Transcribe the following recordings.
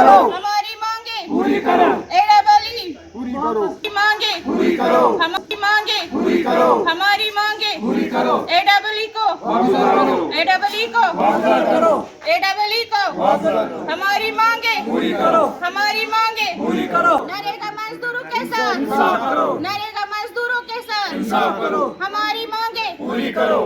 करो, हमारी मांगे पूरी करो, एडबली पूरी करो, मांगे पूरी करो, हमारी मांगे पूरी करो, हमारी मांगे पूरी करो, एडबली को वापस करो, एडबली को वापस करो, एडबली को वापस करो, हमारी मांगे पूरी करो, हमारी मांगे पूरी करो, नरेगा मजदूरों के साथ इंसाफ करो, नरेगा मजदूरों के साथ इंसाफ करो, हमारी मांगे पूरी करो,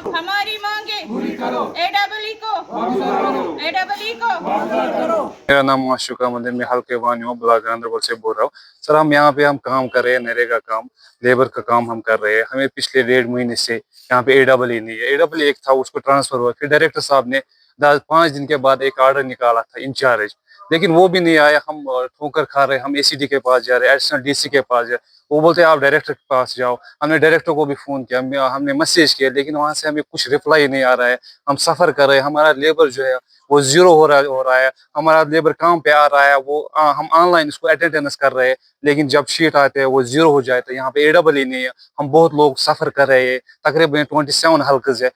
हमारी मांगे पूरी करो, एडबली को वापस करो, एडबली को वापस करो। मेरा नाम माशुक अहमद है, मैं हल्के वानियों ब्लॉक गांधरबल से बोल रहा हूँ। सर, हम यहाँ पे हम काम कर रहे हैं, नरेगा काम, लेबर का काम हम कर रहे हैं। हमें पिछले 1.5 महीने से यहाँ पे एडबल नहीं है। एडबल एक था, उसको ट्रांसफर हुआ, फिर डायरेक्टर साहब ने 5 दिन के बाद एक ऑर्डर निकाला था इंचार्ज, लेकिन वो भी नहीं आया। हम ठोकर खा रहे हैं, हम एसीडी के पास जा रहे हैं, एडिशनल डीसी के पास जा रहे हैं। वो बोलते हैं आप डायरेक्टर के पास जाओ। हमने डायरेक्टर को भी फोन किया, हमने मैसेज किया, लेकिन वहां से हमें कुछ रिप्लाई नहीं आ रहा है। हम सफर कर रहे हैं, हमारा लेबर जो है वो जीरो हो रहा है। हमारा लेबर काम पे आ रहा है, हम ऑनलाइन इसको अटेंडेंस कर रहे हैं, लेकिन जब शीट आते हैं वो जीरो हो जाता है। यहाँ पे एडबल ही नहीं है। हम बहुत लोग सफर कर रहे हैं, तकरीबन 27 हल्कस है।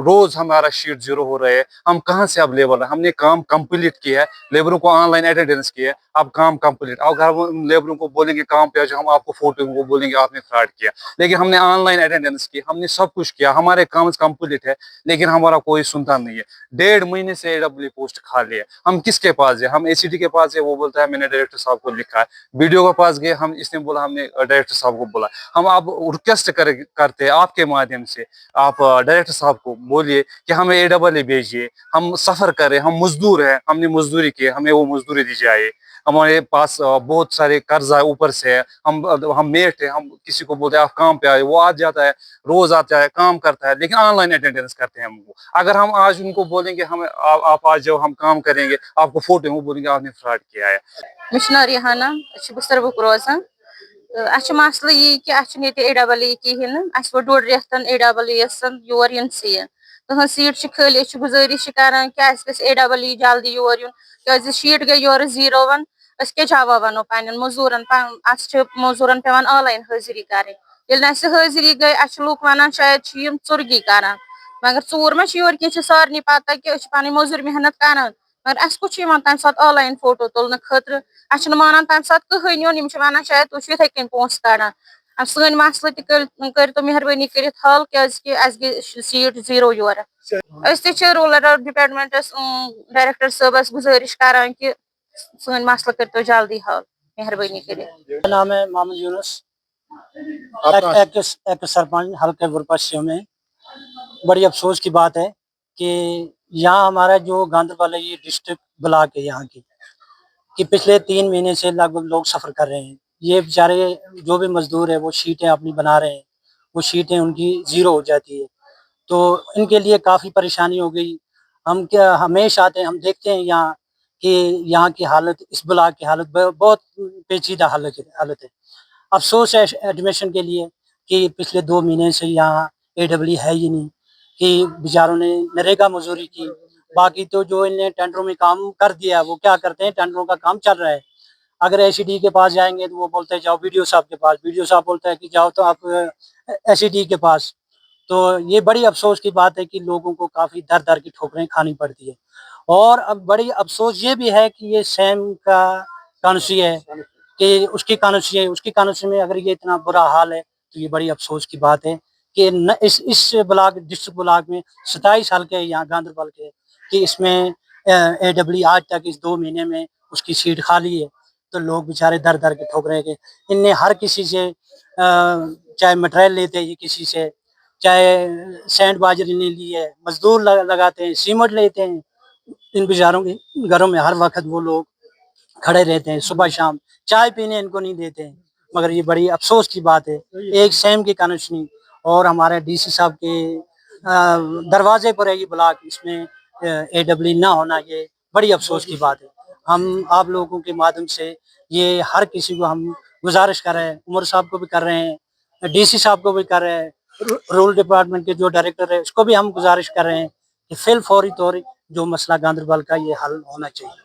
रोज हमारा शीट जीरो हो रहे हैं। हम कहाँ से अब लेबर है? हमने काम कंप्लीट किया है, लेबरों को ऑनलाइन अटेंडेंस किया है, अब काम कंप्लीट। अब अगर हम लेबरों को बोलेंगे काम पे आ जाओ, हम आपको फोटो वो बोलेंगे आपने फ्रॉड किया। लेकिन हमने ऑनलाइन अटेंडेंस की, हमने सब कुछ किया, हमारे काम कंप्लीट है, लेकिन हमारा कोई सुनता नहीं है। 1.5 महीने से एडब्ल्यू पोस्ट खाली है। हम किसके पास है? हम एसीडी के पास है, वो बोलता है मैंने डायरेक्टर साहब को लिखा है। वीडियो के पास गए, इसने बोला हमने डायरेक्टर साहब को बोला। हम अब रिक्वेस्ट करते हैं आपके माध्यम से, आप डायरेक्टर साहब को बोलिए कि हमें एडब्ल्यू भेजिए। हम सफर करें, हम मजदूर हैं, हमने मजदूरी की, हमें वो मजदूरी दी जाए। हमारे पास बहुत सारे कर्जा ऊपर से है। हम मेट है, हम किसी को बोलते हैं आप काम पे आए, वो आ जाता है, रोज आता है, काम करता है, लेकिन ऑनलाइन अटेंडेंस करते हैं हमको। अगर हम आज उनको बोलेंगे हमें आप आ जाओ, हम काम करेंगे, आपको फोटो वो बोलेंगे आपने फ्रॉड किया है। मिशनर यहाना बस्तरबुक रोजान मसल यह कि एडबल कहें वो 1.5 रेतन एडबल योर इन सीट तुम सीट खाली गुजारिश करान कि एडबल जल्दी योर यून क्या शीट गई योर जीरो वन क्या जवाब वनो पान मजूरन मजूरन पे ऑनलाइन हाजिरी करें हाजिरी गई लूक वन शायद चुर्गी करान मगर चूर मा योर कह सारे पता कि पन मजूर मेहनत करान मगर अस कुछ तम सात ऑनलाइन फोटो तुलने खतर मानान तम सात कहें यून वन शायद तुम इथे कन पोस कड़ान अब सन मसल कर तो मेहरबानी कर हल क्या गई सीट जीरो योर रूरल डिपार्टमेंटस डायरेक्टर साहबस गुजारिश करान कि सन मसल कर तो जल्दी हल मेहरबानी कर। मेरा नाम है मोहम्मद यूनुस, एक सरपंच हल्के गुरपश्चिम में। बड़ी अफसोस की बात है कि यहाँ हमारा जो गांधरबल है, ये डिस्ट्रिक्ट ब्लॉक है यहाँ की, कि पिछले 3 महीने से लगभग लोग सफ़र कर रहे हैं। ये बेचारे जो भी मजदूर है वो शीटें अपनी बना रहे हैं, वो शीटें उनकी ज़ीरो हो जाती है, तो इनके लिए काफ़ी परेशानी हो गई। हम क्या हमेशा आते हैं, हम देखते हैं यहाँ कि यहाँ की हालत, इस ब्लॉक की हालत बहुत पेचीदा हालत है। अफसोस है एडमिशन के लिए कि पिछले 2 महीने से यहाँ एडब्ल्यू है ही नहीं, कि बेचारों ने नरेगा मजदूरी की। बाकी तो जो इन्हें टेंडरों में काम कर दिया, वो क्या करते हैं, टेंडरों का काम चल रहा है। अगर एसीडी के पास जाएंगे तो वो बोलते हैं जाओ वीडियो साहब के पास, वीडियो साहब बोलता है कि जाओ तो आप एसीडी के पास। तो ये बड़ी अफसोस की बात है कि लोगों को काफ़ी दर दर की ठोकरें खानी पड़ती है। और अब बड़ी अफसोस ये भी है कि ये सैम का कानूसी है, कि उसकी कानूसी में अगर ये इतना बुरा हाल है, तो ये बड़ी अफसोस की बात है कि इस ब्लॉक डिस्ट्रिक्ट ब्लॉक में 27 साल के यहाँ गांधरबल के, कि इसमें एडब्ल्यू आज तक इस 2 महीने में उसकी सीट खाली है। तो लोग बेचारे दर दर के ठोक रहे हैं। इनने हर किसी से चाहे मटेरियल लेते हैं, ये किसी से, चाहे सैंड बाजरी नहीं ली है, मजदूर लगाते हैं, सीमेंट लेते हैं। इन बेचारों के घरों में हर वक्त वो लोग खड़े रहते हैं, सुबह शाम चाय पीने इनको नहीं देते हैं। मगर ये बड़ी अफसोस की बात है, एक सैम की कानूनी और हमारे डीसी साहब के दरवाजे पर है ये ब्लॉक, इसमें एडब्ल्यू ना होना, ये बड़ी अफसोस की बात है। हम आप लोगों के माध्यम से ये हर किसी को हम गुजारिश कर रहे हैं, उमर साहब को भी कर रहे हैं, डीसी साहब को भी कर रहे हैं, रूरल डिपार्टमेंट के जो डायरेक्टर है उसको भी हम गुजारिश कर रहे हैं कि फिल फौरी तौर जो मसला गांधरबल का ये हल होना चाहिए।